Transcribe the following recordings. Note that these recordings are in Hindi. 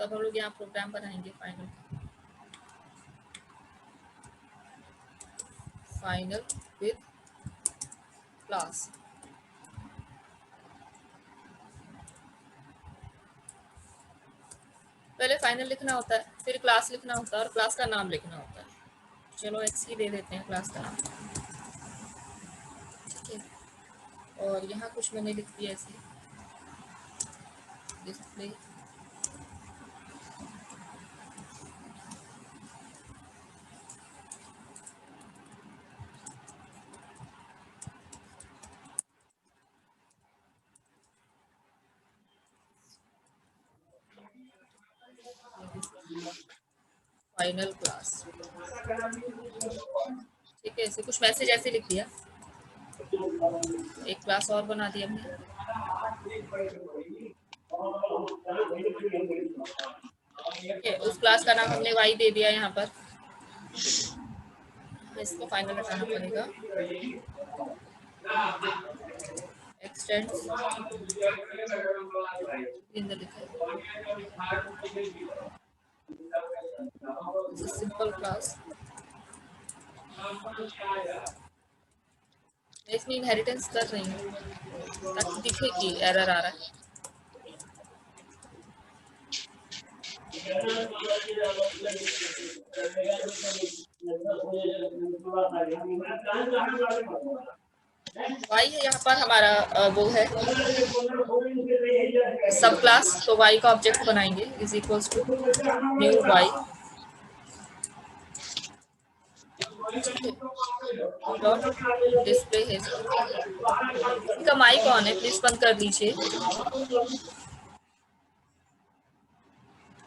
अब हम लोग यहाँ प्रोग्राम बनाएंगे फाइनल विद क्लास। पहले फाइनल लिखना होता है, फिर क्लास लिखना होता है और क्लास का नाम लिखना होता है। चलो एक्स ही दे देते हैं क्लास का नाम, ठीक है। और यहाँ कुछ मैंने लिख दिया ऐसे, डिस्प्ले फाइनल क्लास, ठीक है। ऐसे कुछ मैसेज ऐसे लिख दिया, एक क्लास और बना दिया हमने, ठीक है। उस क्लास का नाम हमने वाई दे दिया यहाँ पर, इसको फाइनल हटाना पड़ेगा। एक्सटेंड सिंपल क्लास, इसमें इनहेरिटेंस कर रही हूँ ताकि दिखे कि एरर आ रहा है। वाई है यहाँ पर हमारा वो है सब क्लास, तो वाई का ऑब्जेक्ट बनाएंगे is equals to new Y dot display है। इसका माई कौन है, प्लीज बंद कर दीजिए,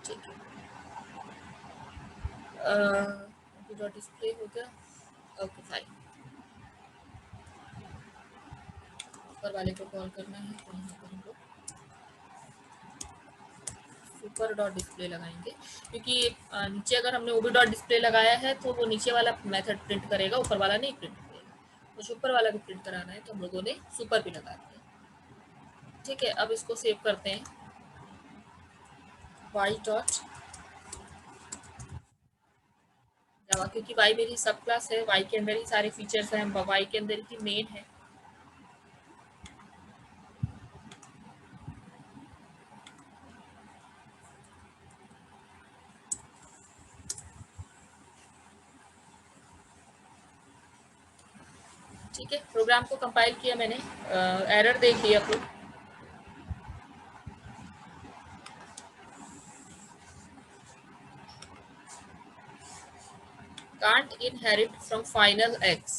ठीक है। डॉट डिस्प्ले हो गया, ओके फाइन। ऊपर वाले को कॉल करना है तो यहाँ पर हम लोग सुपर डॉट डिस्प्ले लगाएंगे, क्योंकि नीचे अगर हमने ओबी डॉट डिस्प्ले लगाया है तो वो नीचे वाला मेथड प्रिंट करेगा, ऊपर वाला नहीं प्रिंट करेगा। तो ऊपर वाला भी प्रिंट कराना है तो हम लोगों ने सुपर भी लगा दिया, ठीक है। अब इसको सेव करते हैं, वाई डॉट जावा, क्योंकि वाई मेरी सब क्लास है, वाई के अंदर ही सारे फीचर्स हैं, वाई के अंदर ही मेन है। ठीक है, प्रोग्राम को कंपाइल किया मैंने, एरर देखिए आप लोग, can't inherit from final x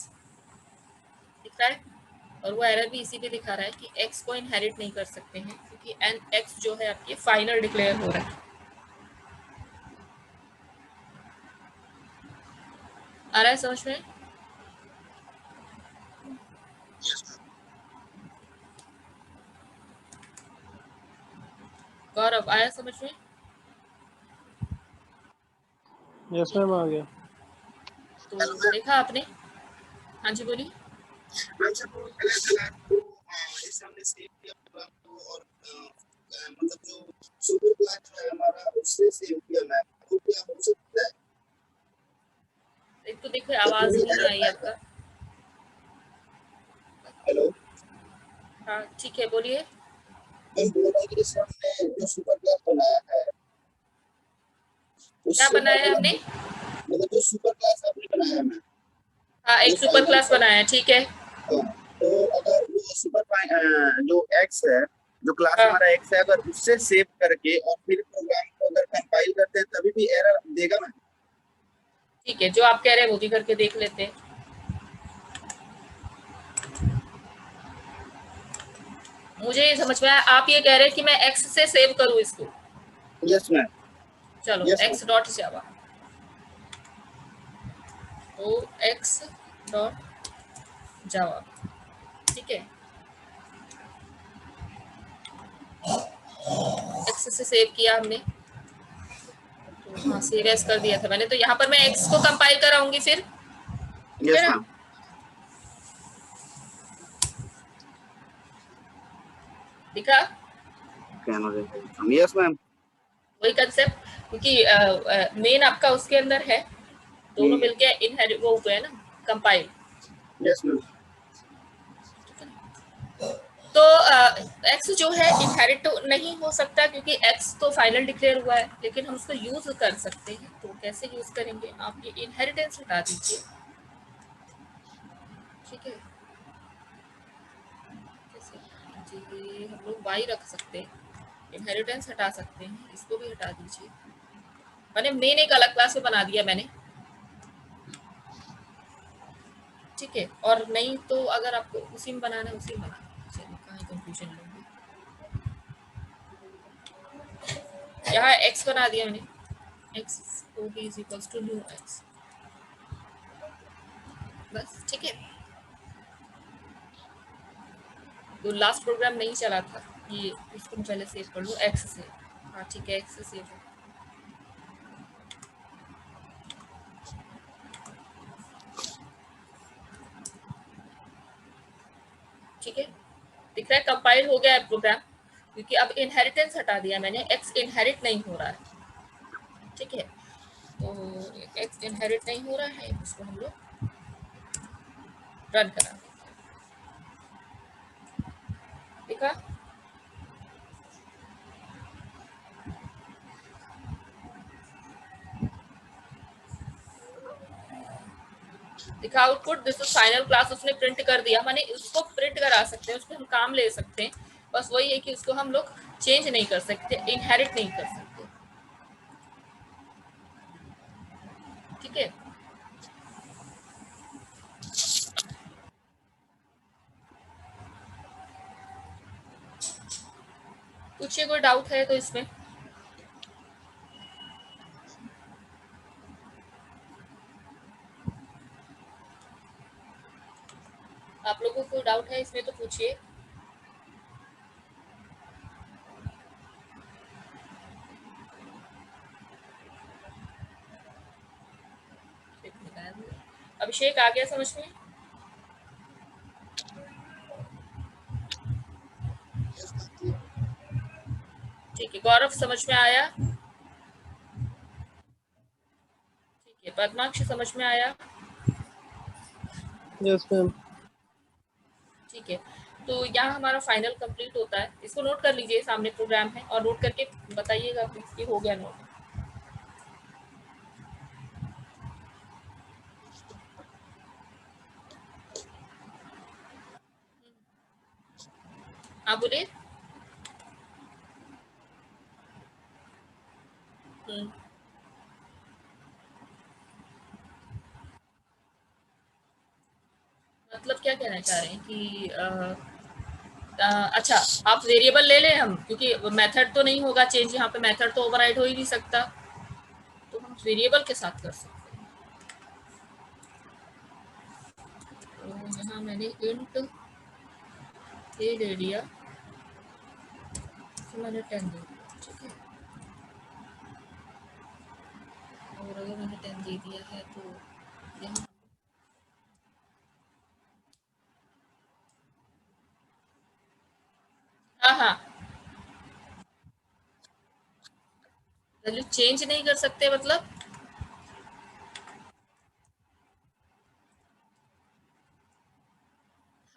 दिख रहा है, और वो एरर भी इसी पे दिखा रहा है कि एक्स को इनहेरिट नहीं कर सकते हैं क्योंकि एन एक्स जो है आपके फाइनल डिक्लेयर हो रहा है। आ रहा है समझ में? गौरव आया समझ में? यस मैम आ गया। तो देखा आपने? हाँ जी बोलिए। एक तो देखो आवाज नहीं आई आपका। हेलो, हाँ ठीक है बोलिए। जो सुपर क्लास बनाया है, क्या बनाया है हमने? मतलब जो सुपर क्लास आपने बनाया है, हाँ एक सुपर क्लास बनाया है, ठीक है। तो अगर वो सुपर जो एक्स है, जो क्लास हमारा एक्स है, अगर उससे सेव करके और फिर प्रोग्राम को अगर कंपाइल करते हैं तभी भी एरर देगा ना? ठीक है, जो आप कह रहे हैं वो भी करके देख लेते हैं। मुझे ये समझ में आया, आप ये कह रहे हैं कि मैं एक्स से सेव करूं इसको? Yes ma'am. चलो एक्स डॉट जावा, तो एक्स डॉट जावा, ठीक है। एक्स से सेव किया हमने, तो हाँ सेव एज कर दिया था मैंने, तो यहाँ पर मैं एक्स को कंपाइल कराऊंगी फिर, यस मैम। दिखा? Yes ma'am. वही कंसेप्ट, क्योंकि मेन आपका उसके अंदर है, दोनों मिलके इनहेरिट वो हुए ना, कंपाइल। Yes ma'am. तो एक्स जो है इनहेरिट तो नहीं हो सकता, क्योंकि एक्स तो फाइनल डिक्लेयर हुआ है, लेकिन हम उसको यूज कर सकते हैं। तो कैसे यूज करेंगे, आप ये इनहेरिटेंस हटा दीजिए, ठीक है। कैसे जी, हम लोग वाई रख सकते हैं, इनहेरिटेंस हटा सकते हैं, इसको भी हटा दीजिए। मैंने मेन एक अलग क्लास में बना दिया मैंने, ठीक है। और नहीं तो अगर आपको उसी में बनाना है उसी में बना, चलिए कहाँ कंफ्यूजन लेंगे। यहाँ एक्स बना दिया मैंने, X O B is equals to new X, बस, ठीक है। तो लास्ट प्रोग्राम नहीं चला था ये, इसको मैं पहले सेव कर लूँ एक्स से। हाँ ठीक है, एक्स से सेव है, ठीक है। दिख रहा है कंपाइल हो गया है प्रोग्राम, क्योंकि अब इनहेरिटेंस हटा दिया मैंने, एक्स इनहेरिट नहीं हो रहा है, ठीक है। तो एक्स इनहेरिट नहीं हो रहा है, इसको हम लोग रन करा, देखा। देखा output, this is final class, उसने प्रिंट कर दिया। माने उसको प्रिंट करा सकते हैं, उसमें हम काम ले सकते हैं, बस वही है कि उसको हम लोग चेंज नहीं कर सकते, इनहेरिट नहीं कर सकते, ठीक है। पूछिए, कोई डाउट है तो इसमें। आप लोगों को डाउट है इसमें तो पूछिए। अभिषेक आ गया समझ में? ठीक है, गौरव समझ में आया? ठीक है, पद्माक्ष समझ में आया? Yes ma'am. ठीक है। तो यहाँ हमारा फाइनल कंप्लीट होता है, इसको नोट कर लीजिए, सामने प्रोग्राम है, और नोट करके बताइएगा प्लीज कि हो गया नोट। हाँ बोलिए। हम्म, मतलब क्या कहना चाह रहे हैं कि अच्छा, आप वेरिएबल ले लें हम, क्योंकि मेथड तो नहीं होगा चेंज यहाँ पे, मेथड तो ओवरराइड हो ही नहीं सकता, तो हम वेरिएबल के साथ कर सकते हैं। तो यहाँ मैंने इंट ए ले लिया, तो मैंने 10 दे दिया, ठीक है। और अगर मैंने 10 दे दिया है तो यहाँ, हाँ हाँ, वैल्यू चेंज नहीं कर सकते मतलब?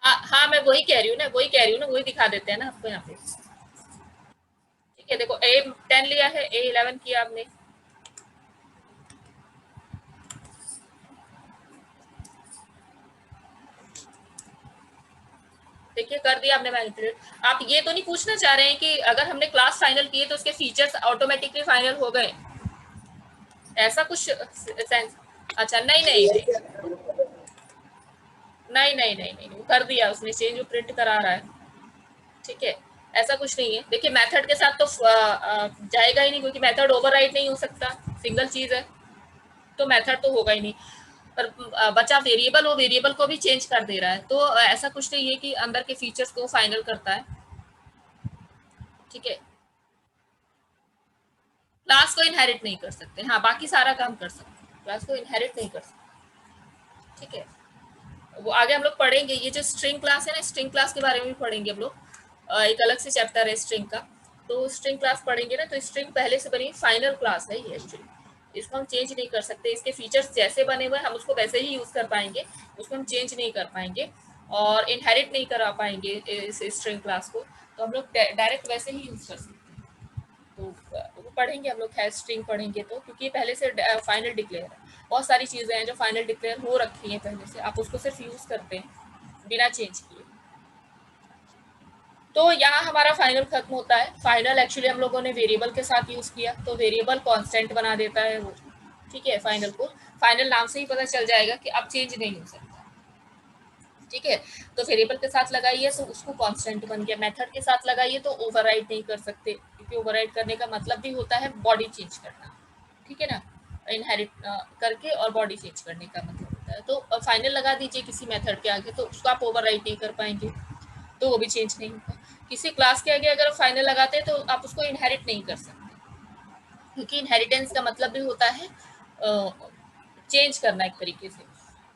हाँ हाँ, मैं वही कह रही हूँ ना, वही कह रही हूँ ना, वही दिखा देते हैं ना आपको यहाँ पे। ठीक है, देखो ए 10 लिया है, ए 11 किया आपने, देखिए कर दिया आपने मैनिपुलेट। आप ये तो नहीं पूछना चाह रहे हैं कि अगर हमने क्लास फाइनल किए तो उसके फीचर्स ऑटोमेटिकली फाइनल हो गए, ऐसा कुछ सेंस? अच्छा, नहीं नहीं नहीं नहीं नहीं नहीं नहीं, वो कर दिया उसने चेंज, वो प्रिंट करा रहा है, ठीक है। ऐसा कुछ नहीं है, देखिए मेथड के साथ तो जाएगा ही नहीं, क्योंकि मेथड ओवरराइड नहीं हो सकता, सिंगल चीज है, तो मेथड तो होगा ही नहीं। पर बचा वेरिएबल, वो वेरिएबल को भी चेंज कर दे रहा है, तो ऐसा कुछ नहीं है कि अंदर के फीचर्स को फाइनल करता है, ठीक है। क्लास को इनहेरिट नहीं कर सकते, हाँ बाकी सारा काम कर सकते हैं, क्लास को इनहेरिट नहीं कर सकते, ठीक है। वो आगे हम लोग पढ़ेंगे, ये जो स्ट्रिंग क्लास है ना, स्ट्रिंग क्लास के बारे में भी पढ़ेंगे हम लोग, एक अलग से चैप्टर है स्ट्रिंग का, तो स्ट्रिंग क्लास पढ़ेंगे ना, तो स्ट्रिंग पहले से बनी फाइनल क्लास है ये एक्चुअली, इसको हम चेंज नहीं कर सकते, इसके फीचर्स जैसे बने हुए हैं हम उसको वैसे ही यूज कर पाएंगे, उसको हम चेंज नहीं कर पाएंगे और इनहेरिट नहीं करा पाएंगे इस स्ट्रिंग क्लास को, तो हम लोग डायरेक्ट वैसे ही यूज कर सकते हैं। तो वो पढ़ेंगे हम लोग हैश स्ट्रिंग पढ़ेंगे, तो क्योंकि पहले से फाइनल डिक्लेयर है, बहुत सारी चीज़ें हैं जो फाइनल डिक्लेयर हो रखी हैं पहले से, आप उसको सिर्फ यूज़ करते हैं बिना चेंज किए। तो यहाँ हमारा फाइनल खत्म होता है। फाइनल एक्चुअली हम लोगों ने वेरिएबल के साथ यूज़ किया, तो वेरिएबल कांस्टेंट बना देता है वो, ठीक है। फाइनल को फाइनल नाम से ही पता चल जाएगा कि अब चेंज नहीं हो सकता, ठीक है। तो वेरिएबल के साथ लगाइए तो उसको कांस्टेंट बन गया, मेथड के साथ लगाइए तो ओवरराइड नहीं कर सकते, क्योंकि ओवरराइड करने का मतलब भी होता है बॉडी चेंज करना, ठीक है ना, इनहेरिट करके और बॉडी चेंज करने का मतलब होता है। तो फाइनल लगा दीजिए किसी मेथड के आगे, तो उसको आप ओवरराइड नहीं कर पाएंगे, तो वो भी चेंज नहीं होगा। किसी क्लास के आगे अगर फाइनल लगाते हैं तो आप उसको इनहेरिट नहीं कर सकते, क्योंकि इनहेरिटेंस का मतलब भी होता है चेंज करना एक तरीके से,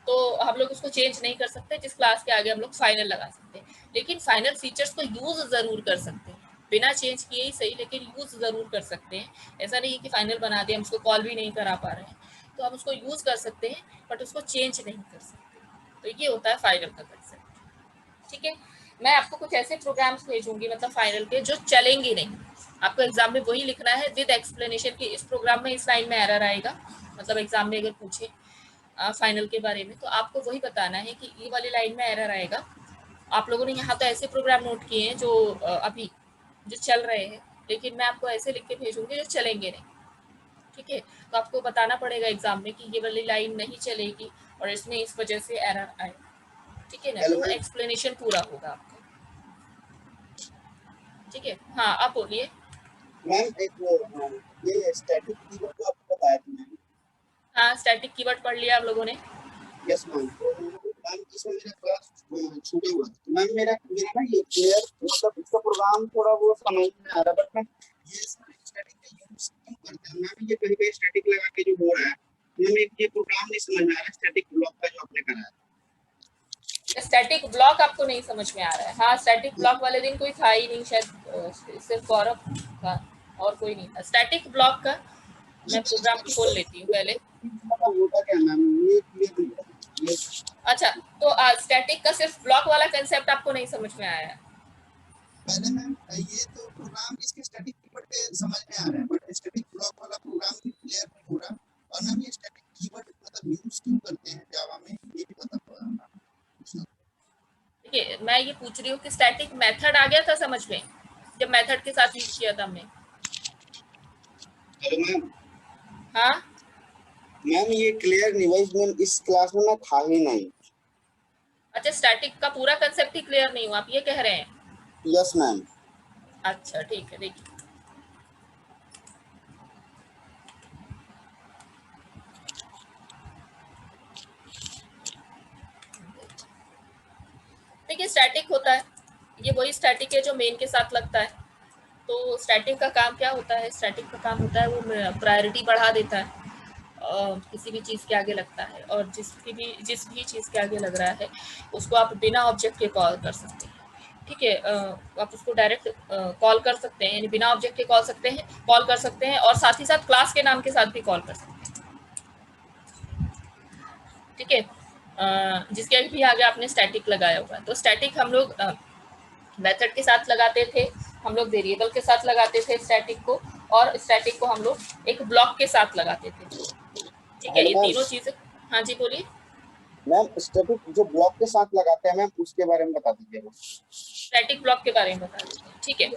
तो हम लोग उसको चेंज नहीं कर सकते जिस क्लास के आगे हम लोग फाइनल लगा सकते हैं। लेकिन फाइनल फीचर्स को यूज जरूर कर सकते हैं, बिना चेंज किए ही सही, लेकिन यूज जरूर कर सकते हैं। ऐसा नहीं है कि फाइनल बना दिया हम उसको कॉल भी नहीं करा पा रहे हैं, तो हम उसको यूज कर सकते हैं बट उसको चेंज नहीं कर सकते। तो ये होता है फाइनल का कंसेप्ट, ठीक है। मैं आपको कुछ ऐसे प्रोग्राम्स भेजूंगी मतलब फाइनल के जो चलेंगे नहीं, आपको एग्जाम में वही लिखना है विद एक्सप्लेनेशन कि इस प्रोग्राम में इस लाइन में एरर आएगा, मतलब एग्जाम में अगर पूछे फाइनल के बारे में तो आपको वही बताना है कि ये वाली लाइन में एरर आएगा। आप लोगों ने यहाँ तो ऐसे प्रोग्राम नोट किए हैं जो अभी जो चल रहे हैं, लेकिन मैं आपको ऐसे लिख के भेजूंगी जो चलेंगे नहीं, ठीक है। तो आपको बताना पड़ेगा एग्जाम में कि ये वाली लाइन नहीं चलेगी और इसमें इस वजह से एरर आएगा, ठीक है ना। तो एक्सप्लेनेशन पूरा होगा आपका, ठीक है। हाँ आप बोलिए मैम। ये स्टैटिक कीवर्ड तो आपको बताया था मैम। हाँ स्टैटिक कीवर्ड पढ़ लिया आप लोगों ने। Yes ma'am. तो मैम इसमें मेरा क्लास छूटे हुआ था, मैम मेरा ना ये क्लियर मतलब इसका प्रोग्राम थोड़ा वो समझ में आ रहा, बट मैं ये स्टैटिक का यूज क्यों करते हैं मैम, ये कहीं कहीं स्टैटिक लगा के जो हो रहा है मैम, ये प्रोग्राम नहीं समझ में आ रहा स्टैटिक ब्लॉक का जो आपने कराया। स्टैटिक ब्लॉक आपको नहीं समझ में आ रहा है? हाँ स्टैटिक ब्लॉक वाले दिन कोई था ही नहीं शायद, सिर्फ गौरव था और कोई नहीं था। स्टैटिक ब्लॉक का मैं प्रोग्राम खोल लेती हूँ पहले। होता क्या मैम ये अच्छा तो स्टैटिक का सिर्फ ब्लॉक वाला कंसेप्ट आपको नहीं समझ में आया? पहले मैम ये तो प्रोग्राम इसके स्टैटिक कीवर्ड के समझ में आ रहा है, बट स्टैटिक ब्लॉक वाला प्रोग्राम भी क्लियर नहीं हो रहा, और मैम ये स्टैटिक कीवर्ड मतलब यूज क्यों करते हैं जावा में, ये भी पता पड़ा। देखिए मैं ये पूछ रही हूँ कि स्टैटिक मेथड आ गया था समझ में जब मेथड के साथ यूज किया था हमने? Hello ma'am. हाँ मैम ये क्लियर डिवाइस में इस क्लास में था ही नहीं। अच्छा स्टैटिक का पूरा कंसेप्ट ही क्लियर नहीं हुआ आप ये कह रहे हैं? Yes ma'am. अच्छा ठीक है देखिए देखिए स्टैटिक होता है, ये वही स्टैटिक है जो मेन के साथ लगता है। तो स्टैटिक का काम क्या होता है? स्टैटिक का काम होता है वो प्रायोरिटी बढ़ा देता है किसी भी चीज़ के आगे लगता है, और जिस भी चीज़ के आगे लग रहा है उसको आप बिना ऑब्जेक्ट के कॉल कर सकते हैं, ठीक है। आप उसको डायरेक्ट कॉल कर सकते हैं, यानी बिना ऑब्जेक्ट के कॉल कर सकते हैं और साथ ही साथ क्लास के नाम के साथ भी कॉल कर सकते हैं, ठीक है। जिसके भी आगे आपने स्टैटिक लगाया हुआ है, तो स्टैटिक हम लोग मेथड के साथ लगाते थे, हम लोग वेरिएबल के साथ लगाते थे स्टैटिक को, और स्टैटिक को हम लोग एक ब्लॉक के साथ लगाते थे, ठीक है। ये तीनों चीजें। हाँ जी बोलिए मैम। स्टैटिक जो ब्लॉक के साथ लगाते हैं मैम उसके बारे में बता दीजिएगा। स्टैटिक ब्लॉक के बारे में बता देते हैं, ठीक है।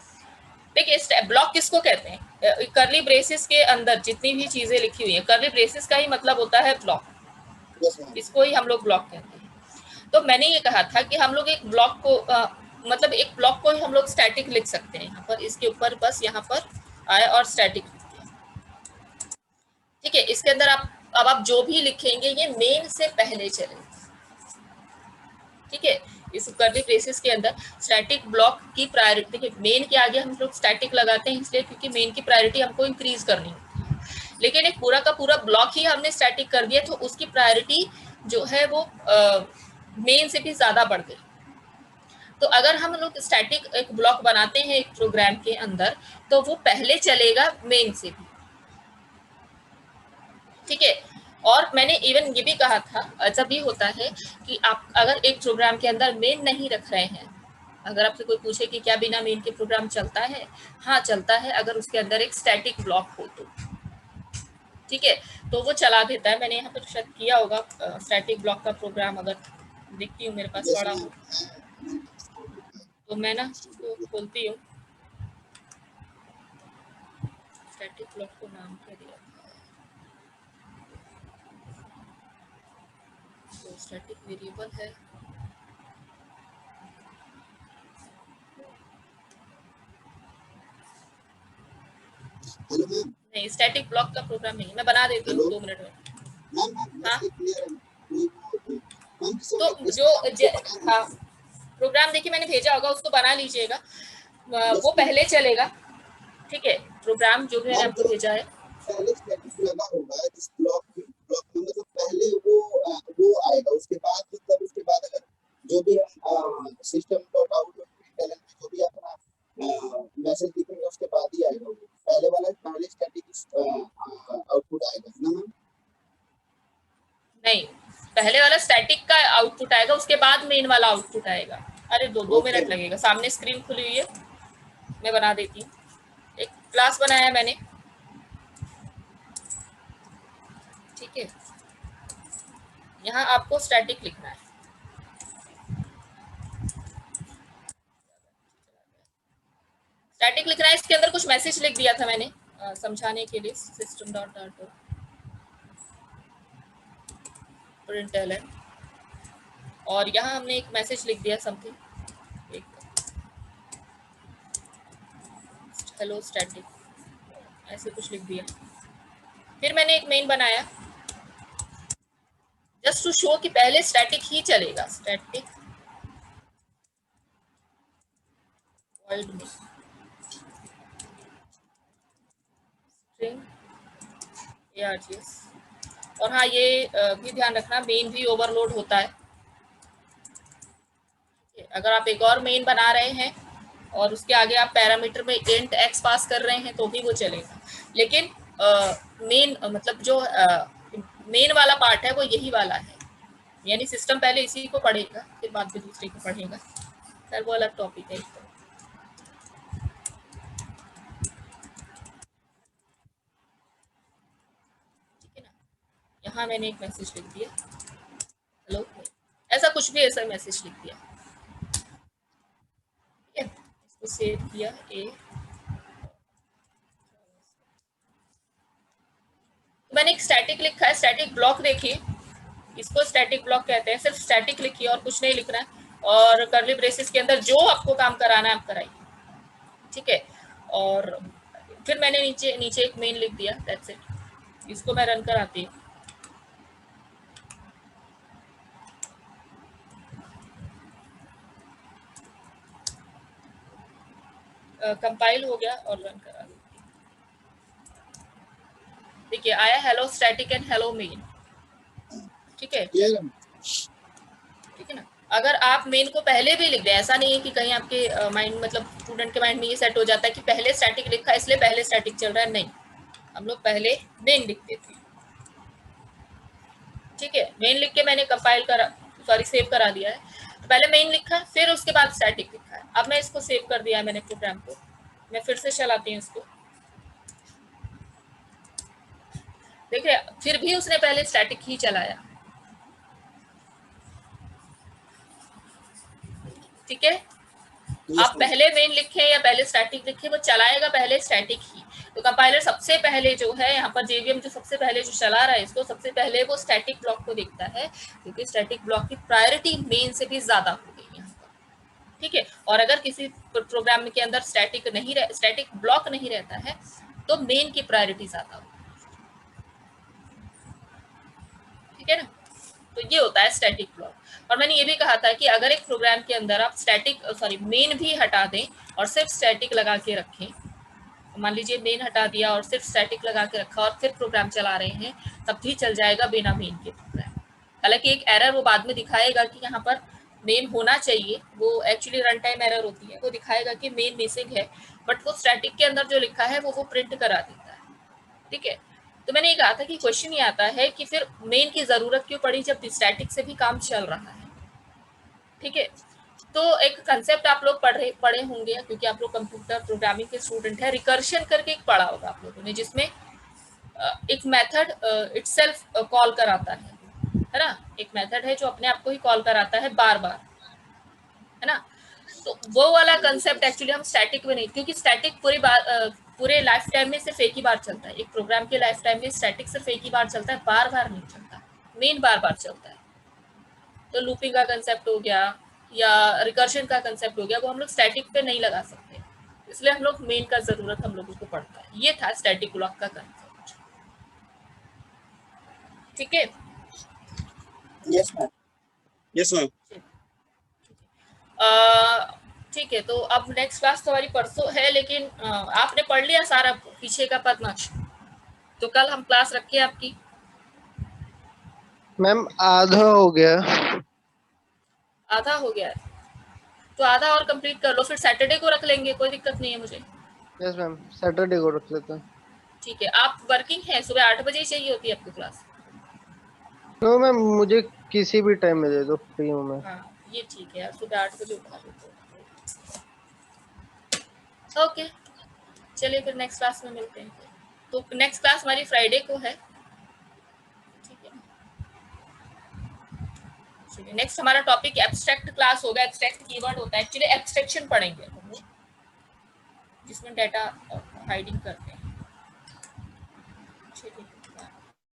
देखिए ब्लॉक किसको कहते हैं? कर्ली ब्रेसेस के अंदर जितनी भी चीजें लिखी हुई है, कर्ली ब्रेसेस का ही मतलब होता है ब्लॉक, इसको ही हम लोग ब्लॉक कहते हैं। तो मैंने ये कहा था कि हम लोग एक ब्लॉक को मतलब एक ब्लॉक को ही हम लोग स्टैटिक लिख सकते हैं, यहाँ पर इसके ऊपर बस यहाँ पर आए और स्टैटिक, ठीक है। इसके अंदर आप जो भी लिखेंगे ये मेन से पहले चलेगा, ठीक है। इस कर्ली ब्रेसेस के अंदर स्टैटिक ब्लॉक की प्रायोरिटी, देखिए मेन के आगे हम लोग स्टैटिक लगाते हैं इसलिए क्योंकि मेन की प्रायोरिटी हमको इंक्रीज करनी होती है, लेकिन एक पूरा का पूरा ब्लॉक ही हमने स्टैटिक कर दिया तो उसकी प्रायोरिटी जो है वो मेन से भी ज्यादा बढ़ गई। तो अगर हम लोग स्टैटिक एक ब्लॉक बनाते हैं एक प्रोग्राम के अंदर, तो वो पहले चलेगा मेन से भी, ठीक है। और मैंने इवन ये भी कहा था, ऐसा भी होता है कि आप अगर एक प्रोग्राम के अंदर मेन नहीं रख रहे हैं, अगर आपसे कोई पूछे कि क्या बिना मेन के प्रोग्राम चलता है, हाँ चलता है, अगर उसके अंदर एक स्टैटिक ब्लॉक हो तो, ठीक है, तो वो चला देता है। मैंने यहाँ पर शायद किया होगा स्टैटिक ब्लॉक का प्रोग्राम, अगर देखती हूँ मेरे पास यस पड़ा मैम, हो तो मैं ना उसको खोलती हूँ। स्टैटिक ब्लॉक को नाम क्या दिया था, तो स्टैटिक वेरिएबल है, हेलो मैम, नहीं स्टैटिक ब्लॉक का प्रोग्राम नहीं, मैं बना देती हूँ हेलो 2 मिनट में। मैम, मैम हाँ, वैसे क्लियर है मैम, तो जो इसमें आपको बता दूं, हाँ प्रोग्राम देखिए मैंने भेजा होगा, उसको बना लीजिएगा, यस वो मैम, पहले चलेगा, ठीक है। प्रोग्राम जो भी मैंने मैम आपको जो भेजा है, पहले स्टैटिक लगा होगा जिस ब्लॉक में मतलब पहले वो आएगा, उसके बाद मतलब उसके बाद अगर जो भी हम सिस्टम डॉट आउट प्रिंटलन में जो भी अपना मैसेज लिखेंगे उसके बाद ही आएगा वो, पहले स्टैटिक आउटपुट आएगा ना मैम? नहीं पहले वाला स्टैटिक का आउटपुट आएगा, उसके बाद मेन वाला आउटपुट आएगा। अरे दो ओके मिनट लगेगा, सामने स्क्रीन खुली हुई है, मैं बना देती हूँ। एक क्लास बनाया है मैंने, ठीक है, यहाँ आपको स्टैटिक लिखना है, स्टैटिक लिखना है, इसके अंदर कुछ मैसेज लिख दिया था मैंने समझाने के लिए, सिस्टम डॉट डॉट प्रिंटलन, और यहाँ हमने एक मैसेज लिख दिया समथिंग, एक हेलो स्टैटिक, ऐसे कुछ लिख दिया। फिर मैंने एक मेन बनाया जस्ट टू शो कि पहले स्टैटिक ही चलेगा, स्टैटिक वॉइड में स्ट्रिंग args। और हाँ ये भी ध्यान रखना, मेन भी ओवरलोड होता है, अगर आप एक और मेन बना रहे हैं और उसके आगे आप पैरामीटर में इंट एक्स पास कर रहे हैं तो भी वो चलेगा, लेकिन मेन मतलब जो मेन वाला पार्ट है वो यही वाला है, यानी सिस्टम पहले इसी को पढ़ेगा फिर बाद में दूसरे को पढ़ेगा, सर वो अलग टॉपिक है। ठीक है ना, यहाँ मैंने एक मैसेज लिख दिया हेलो, ऐसा कुछ भी ऐसा मैसेज लिख दिया, ठीक है, इसको सेव किया ए, तो मैंने एक स्टैटिक लिखा है, स्टैटिक ब्लॉक देखिए, इसको स्टैटिक ब्लॉक कहते हैं, सिर्फ स्टैटिक लिखिए और कुछ नहीं लिखना है, और कर्ली ब्रेसेस के अंदर जो आपको काम कराना है आप कराइए, ठीक है। और फिर मैंने नीचे नीचे एक मेन लिख दिया, दैट्स इट। इसको मैं रन कराती हूँ, कंपाइल हो गया और रन करा दी, देखिए आया hello static and hello main, ठीक है, क्लियर है? ठीक है ना। अगर आप मेन को पहले भी लिख दें, ऐसा नहीं है कि कहीं आपके माइंड मतलब स्टूडेंट के माइंड में ये सेट हो जाता है कि पहले स्टैटिक लिखा है इसलिए पहले स्टैटिक चल रहा है, नहीं, हम लोग पहले मेन लिखते थे, ठीक है। मेन लिख के मैंने कंपाइल करा, सॉरी सेव करा दिया है, तो पहले मेन लिखा फिर उसके बाद स्टैटिक लिखा है। अब मैं इसको सेव कर दिया है मैंने प्रोग्राम को, मैं फिर से चलाती हूँ इसको, देखिए फिर भी उसने पहले स्टैटिक ही चलाया, ठीक है। यस आप मैम, पहले मेन लिखे या पहले स्टैटिक लिखे, वो चलाएगा पहले स्टैटिक ही। तो कंपाइलर सबसे पहले जो है यहाँ पर जेवीएम जो सबसे पहले जो चला रहा है इसको, सबसे पहले वो स्टैटिक ब्लॉक को देखता है, क्योंकि स्टैटिक ब्लॉक की प्रायोरिटी मेन से भी ज्यादा हो गई यहाँ पर, ठीक है। और अगर किसी प्रोग्राम के अंदर स्टैटिक ब्लॉक नहीं रहता है तो मेन की प्रायोरिटी ज्यादा होगी, ठीक है ना। तो ये होता है स्टैटिक ब्लॉक। और मैंने ये भी कहा था कि अगर एक प्रोग्राम के अंदर आप मेन भी हटा दें और सिर्फ स्टैटिक लगा के रखें, मान लीजिए मेन हटा दिया और सिर्फ स्टैटिक लगा के रखा और फिर प्रोग्राम चला रहे हैं, तब भी चल जाएगा बिना मेन के प्रोग्राम। हालांकि एक एरर वो बाद में दिखाएगा कि यहाँ पर मेन होना चाहिए, वो एक्चुअली रन टाइम एरर होती है, वो दिखाएगा कि मेन मिसिंग है, बट वो स्टैटिक के अंदर जो लिखा है वो प्रिंट करा देता है। ठीक है, तो मैंने ये कहा था कि क्वेश्चन ये आता है कि फिर मेन की जरूरत क्यों पड़ी जब स्टैटिक से भी काम चल रहा है। ठीक है, तो एक कंसेप्ट आप लोग पढ़े होंगे, क्योंकि आप लोग कंप्यूटर प्रोग्रामिंग के स्टूडेंट हैं। रिकर्शन करके एक पढ़ा होगा आप लोगों ने, जिसमें एक मेथड इटसेल्फ कॉल कराता है ना। एक मेथड है जो अपने आप को ही कॉल कराता है बार बार, है ना। तो वो वाला कंसेप्ट एक्चुअली हम स्टैटिक में नहीं, क्योंकि स्टैटिक पूरे लाइफ टाइम में सिर्फ एक ही बार चलता है। एक प्रोग्राम के लाइफ टाइम में स्टैटिक सिर्फ एक ही बार चलता है, बार बार नहीं चलता, मेन बार बार चलता है। तो लूपिंग का कंसेप्ट हो गया या रिकर्शन का कंसेप्ट हो गया, वो हम लोग स्टैटिक पे नहीं लगा सकते, इसलिए हम लोग मेन का जरूरत हम लोगों को पड़ता है। ये था स्टैटिक ब्लॉक का कंसेप्ट। ठीक है, यस मैम, यस मैम। ठीक है, तो अब नेक्स्ट क्लास तो हमारी परसों है, लेकिन आपने पढ़ लिया सारा पीछे का पद नक्श, तो कल हम क्लास रखें आपकी। मैम आधा हो गया। आधा हो गया है तो आधा और कंप्लीट कर लो, फिर सैटरडे को रख लेंगे, कोई दिक्कत नहीं है मुझे। यस मैम, सैटरडे को रख लेते हैं। ठीक है, आप वर्किंग हैं, सुबह 8 बजे ही चाहिए होती है आपको क्लास? नो मैम, मुझे किसी भी टाइम में दे दो, फ्री हूँ मैं। हाँ ये ठीक है यार, सुबह 8 बजे उठा देते हो। ओके, चलिए फिर नेक्स्ट क्लास में मिलते हैं। तो नेक्स्ट क्लास हमारी फ्राइडे को है। ठीक है, चलिए नेक्स्ट हमारा टॉपिक एब्स्ट्रैक्ट क्लास होगा। एब्स्ट्रैक्ट कीवर्ड होता है, एक्चुअली एब्स्ट्रैक्शन पढ़ेंगे हम लोग, जिसमें डाटा हाइडिंग करते हैं।